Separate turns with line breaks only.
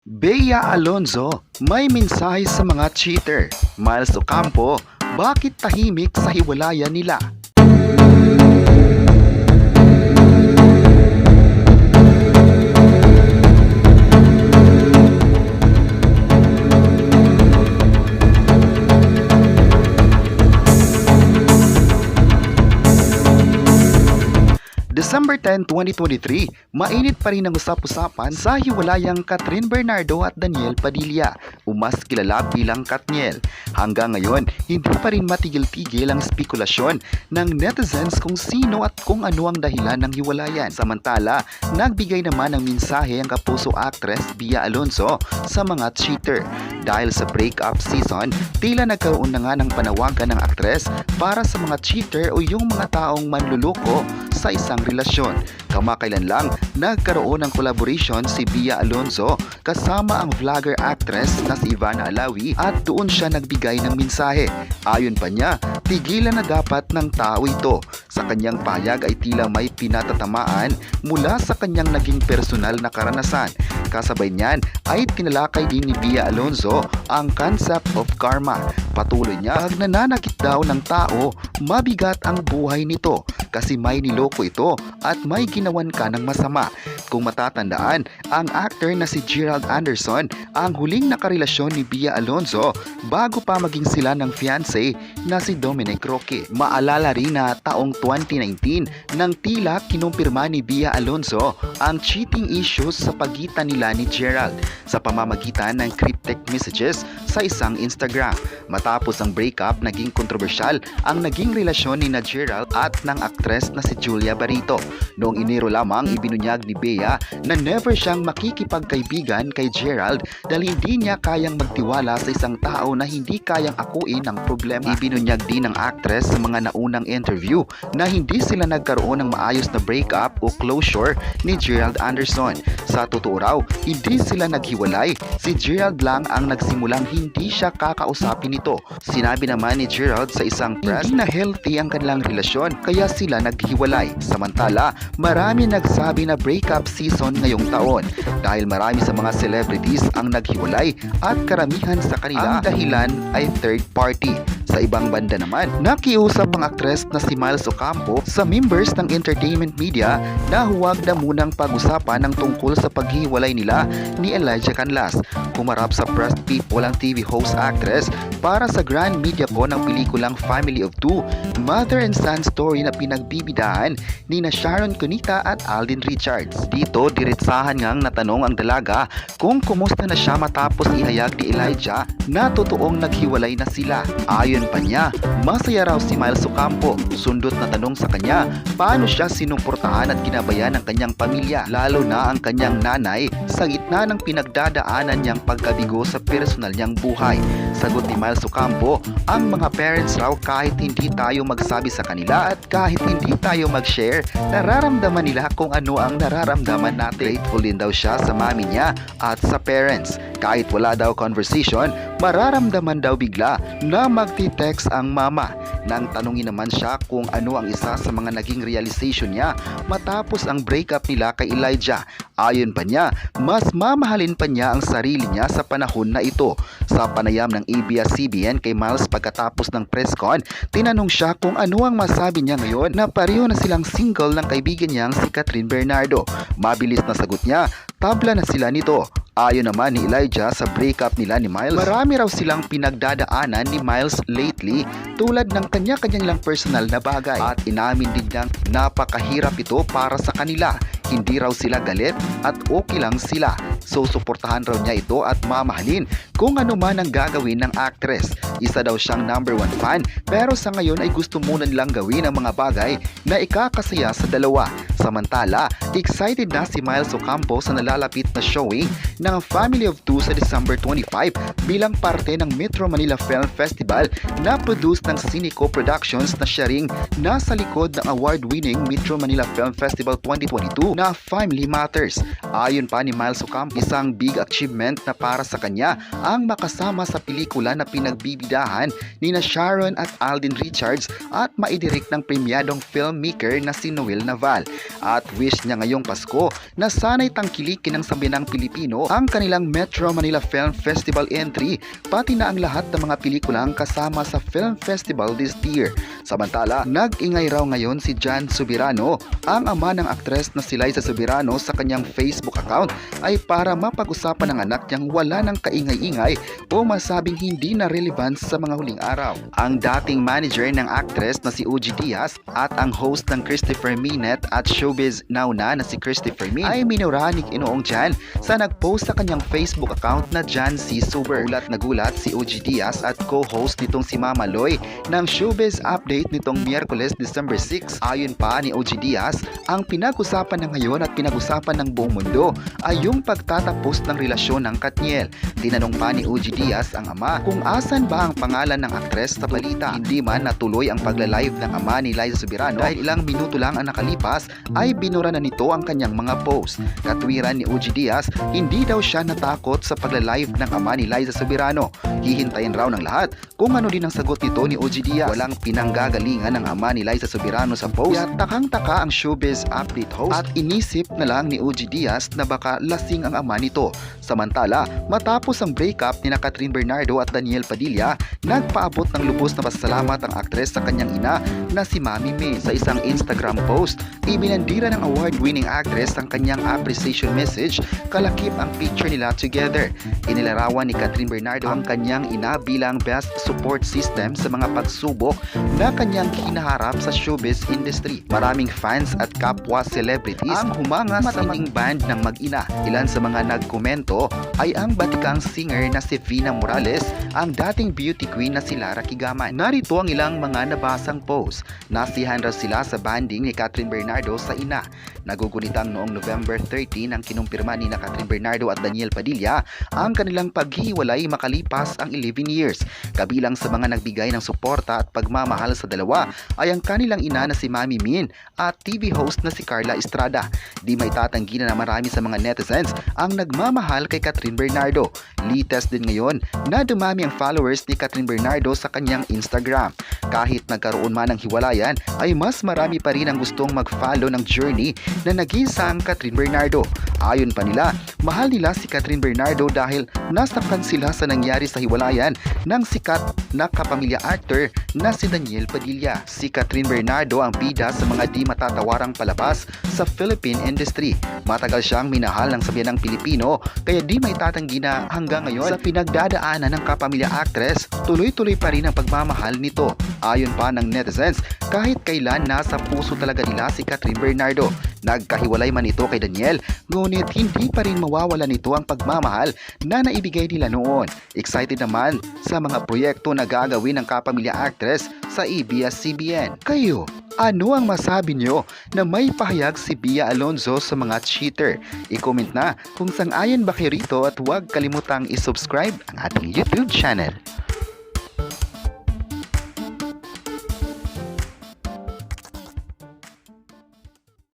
Bea Alonzo, may mensahe sa mga cheater. Miles Ocampo, bakit tahimik sa hiwalayan nila? December 10, 2023, mainit pa rin ang usap-usapan sa hiwalayang Catherine Bernardo at Daniel Padilla, o mas kilala bilang Katniel. Hanggang ngayon, hindi pa rin matigil-tigil ang spekulasyon ng netizens kung sino at kung ano ang dahilan ng hiwalayan. Samantala, nagbigay naman ng mensahe ang kapuso actress Bea Alonzo sa mga cheater. Dahil sa breakup season, tila nagkaroon na nga ng panawagan ng actress para sa mga cheater o yung mga taong manluloko sa isang relasyon. Kamakailan lang, nagkaroon ng collaboration si Bea Alonzo kasama ang vlogger actress na si Ivana Alawi at doon siya nagbigay ng mensahe. Ayon pa niya, tigilan na dapat ng tao ito. Sa kanyang payag ay tila may pinatatamaan mula sa kanyang naging personal na karanasan. Kasabay niyan ay tinalakay din ni Bea Alonzo ang concept of karma. Patuloy niya, pag nananakit daw ng tao, mabigat ang buhay nito kasi may niloko ito at may ginawan ka ng masama. Kung matatandaan, ang actor na si Gerald Anderson ang huling nakarelasyon ni Bea Alonzo bago pa maging sila ng fiancé na si Dominic Roque. Maalala rin na taong 2019 nang tila kinumpirma ni Bea Alonzo ang cheating issues sa pagitan nila ni Gerald sa pamamagitan ng cryptic messages sa isang Instagram. Matapos ang breakup, naging kontrobersyal ang naging relasyon ni na Gerald at ng actress na si Julia Barito. Noong Enero lamang, ibinunyag ni Bea na never siyang makikipagkaibigan kay Gerald dahil hindi niya kayang magtiwala sa isang tao na hindi kayang akuin ang problema. Ibinunyag din ng actress sa mga naunang interview na hindi sila nagkaroon ng maayos na breakup o closure ni Gerald Anderson. Sa totoo raw, hindi sila naghiwalay. Si Gerald lang ang nagsimulang hindi siya kakausapin nito. Sinabi naman ni Gerald sa isang press, hindi na healthy ang kanilang relasyon kaya sila naghiwalay. Samantala, marami nagsabi na breakup season ngayong taon dahil marami sa mga celebrities ang naghiwalay at karamihan sa kanila ang dahilan ay third party. Sa ibang banda naman, nakiusap ang aktres na si Miles Ocampo sa members ng entertainment media na huwag na munang pag-usapan ang tungkol sa paghiwalay nila ni Elijah Canlas. Kumarap sa press people ang TV host actress para sa grand media ko ng pelikulang Family of Two, mother and son story na pinagbibidahan ni na Sharon Cunita at Alden Richards. Dito, diretsahan ngang natanong ang dalaga kung kumusta na siya matapos ihayag ni Elijah na totoong naghiwalay na sila. Ayon pa niya, masaya raw si Miles Ocampo. Sundot na tanong sa kanya, paano siya sinuportahan at ginabayan ng kanyang pamilya, lalo na ang kanyang nanay sa gitna ng pinagdadaanan niyang pagkabigo sa personal niyang buhay. Sagot ni Miles Ocampo, ang mga parents raw kahit hindi tayo magsabi sa kanila at kahit hindi tayo mag-share, nararamdaman nila kung ano ang nararamdaman natin. Grateful din daw siya sa mami niya at sa parents. Kahit wala daw conversation, mararamdaman daw bigla na magti-text ang mama. Nang tanungin naman siya kung ano ang isa sa mga naging realization niya matapos ang breakup nila kay Elijah. Ayon pa niya, mas mamahalin pa niya ang sarili niya sa panahon na ito. Sa panayam ng ABS-CBN kay Miles pagkatapos ng press con, tinanong siya kung ano ang masabi niya ngayon na pareho na silang single ng kaibigan niyang si Catherine Bernardo. Mabilis na sagot niya, tabla na sila nito. Ayon naman ni Elijah sa breakup nila ni Miles, marami raw silang pinagdadaanan ni Miles lately tulad ng kanya-kanyang lang personal na bagay at inamin din niyang napakahirap ito para sa kanila. Hindi raw sila galit at okay lang sila. So suportahan raw niya ito at mamahalin kung ano man ang gagawin ng actress. Isa daw siyang number 1 fan pero sa ngayon ay gusto muna nilang gawin ang mga bagay na ikakasaya sa dalawa. Samantala, excited na si Miles Ocampo sa nalalapit na showing ng Family of Two sa December 25 bilang parte ng Metro Manila Film Festival na produced ng Cineco Productions na siya ring nasa likod ng award-winning Metro Manila Film Festival 2022 na Family Matters. Ayon pa ni Miles Ocampo, isang big achievement na para sa kanya ang makasama sa pelikula na pinagbibidahan ni na Sharon at Alden Richards at maidirect ng premyadong filmmaker na si Noel Naval. at wish niya ngayong Pasko na sana'y tangkilikin ng sambayanang Pilipino ang kanilang Metro Manila Film Festival entry, pati na ang lahat ng mga pelikulang kasama sa Film Festival this year. Samantala, nag-ingay raw ngayon si Jan Subirano, ang ama ng aktres na si Liza Subirano, sa kanyang Facebook account ay para mapag-usapan ng anak niyang wala ng kaingay-ingay o masabing hindi na relevant sa mga huling araw. Ang dating manager ng actress na si Ogie Diaz at ang host ng Christopher Minet at Showbiz Now na si Christopher Min ay minurahan ni Inoong Jan sa nagpost sa kanyang Facebook account na Jan C. Suber. Gulat na gulat si Ogie Diaz at co-host nitong si Mama Loy ng Showbiz Update nitong Miyerkules, December 6. Ayon pa ni Ogie Diaz, ang pinag-usapan na ngayon at pinag-usapan ng buong mundo ay yung pagtatapos ng relasyon ng Katniel. Tinanong pa ni Ogie Diaz ang ama kung asan ba ang pangalan ng aktres sa balita. Hindi man natuloy ang pagla-live ng ama ni Liza Subirano dahil ilang minuto lang ang nakalipas ay binura na nito ang kanyang mga post. Katwiran ni Ogie Diaz, hindi daw siya natakot sa pagla-live ng ama ni Liza Subirano. Hihintayin raw ng lahat kung ano din ang sagot nito ni Ogie Diaz. Walang pinanggagalingan ng ama ni Liza Subirano sa post. Kaya takang-taka ang Showbiz Update host at inisip na lang ni Ogie Diaz na baka lasing ang ama nito. Samantala, matapos ang breakup ni Catherine Bernardo at Daniel Padilla, nagpaabot ng lubos na pasasalamat ang aktres sa kanyang ina na si Mami May. Sa isang Instagram post, ibinandira ng award-winning actress ang kanyang appreciation message, kalakip ang picture nila together. Inilarawan ni Catherine Bernardo ang kanyang ina bilang best support system sa mga pagsubok na kanyang hinaharap sa showbiz industry. Maraming fans at kapwa celebrities ang humanga sa matinding band ng mag-ina. Ilan sa mga nagkomento ay ang batikang singer na si Vina Morales, ang dating beauty queen na si Lara Kigaman. Narito ang ilang mga nabasang post. Nasihan raw sila sa banding ni Catherine Bernardo sa ina. Nagugunitang noong November 13 nang kinumpirma ni Catherine Bernardo at Daniel Padilla ang kanilang paghiwalay makalipas ang 11 years. Kabilang sa mga nagbigay ng suporta at pagmamahal sa dalawa ay ang kanilang ina na si Mami Min at TV host na si Carla Estrada. Di may tatanggi na marami sa mga netizens ang nagmamahal kay Catherine Bernardo. Lites din ngayon na dumami ang followers ni Catherine Bernardo sa kanyang Instagram. Kahit nagkaroon man ng hiwalayan ay mas marami pa rin ang gustong mag-follow ng journey na nag-iisa ang Catherine Bernardo. Ayon pa nila, mahal nila si Catherine Bernardo dahil nasaktan sila sa nangyari sa hiwalayan ng sikat na kapamilya actor na si Daniel Padilla. Si Catherine Bernardo ang bida sa mga di matatawarang palabas sa Philippine industry. Matagal siyang minahal ng sambayanang Pilipino, kaya di may tatanggi na hanggang ngayon sa pinagdadaanan ng kapamilya actress, tuloy-tuloy pa rin ang pagmamahal nito. Ayon pa ng netizens, kahit kailan nasa puso talaga nila si Catherine Bernardo. Nagkahiwalay man ito kay Daniel, ngunit hindi pa rin mawawala nito ang pagmamahal na naibigay nila noon. Excited naman sa mga proyekto na gagawin ng kapamilya actress sa ABS-CBN. Kayo, ano ang masabi nyo na may pahayag si Bia Alonzo sa mga cheater? I-comment na kung sang-ayon ba kayo rito at huwag kalimutang i-subscribe ang ating YouTube channel.